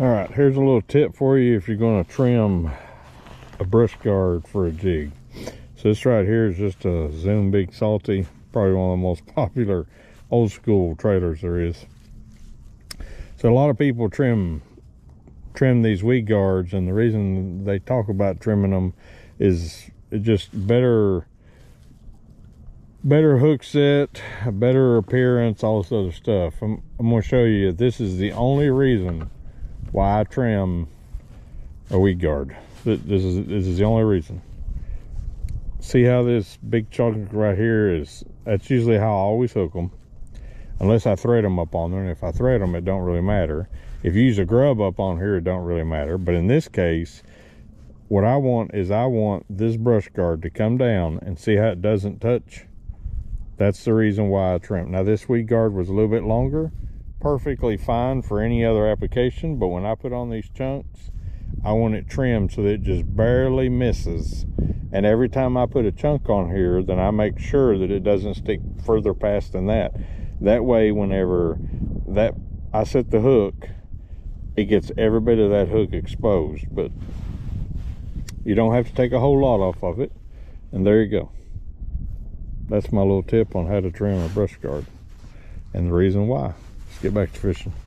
All right, here's a little tip for you if you're going to trim a brush guard for a jig. So this right here is just a Zoom Big Salty, probably one of the most popular old school trailers there is. So a lot of people trim these weed guards, and the reason they talk about trimming them is it just better hook set, a better appearance, all this other stuff. I'm going to show you, this is the only reason why I trim a weed guard. This is the only reason. See how this big chunk right here is, that's usually how I always hook them, unless I thread them up on there. And if I thread them, it don't really matter. If you use a grub up on here, it don't really matter. But in this case, what I want is I want this brush guard to come down, and see how it doesn't touch. That's the reason why I trim. Now this weed guard was a little bit longer, perfectly fine for any other application, but when I put on these chunks, I want it trimmed so that it just barely misses. And every time I put a chunk on here, then I make sure that it doesn't stick further past than that. That way, whenever that I set the hook, it gets every bit of that hook exposed. But you don't have to take a whole lot off of it. And there you go. That's my little tip on how to trim a brush guard and the reason why. Let's get back to fishing.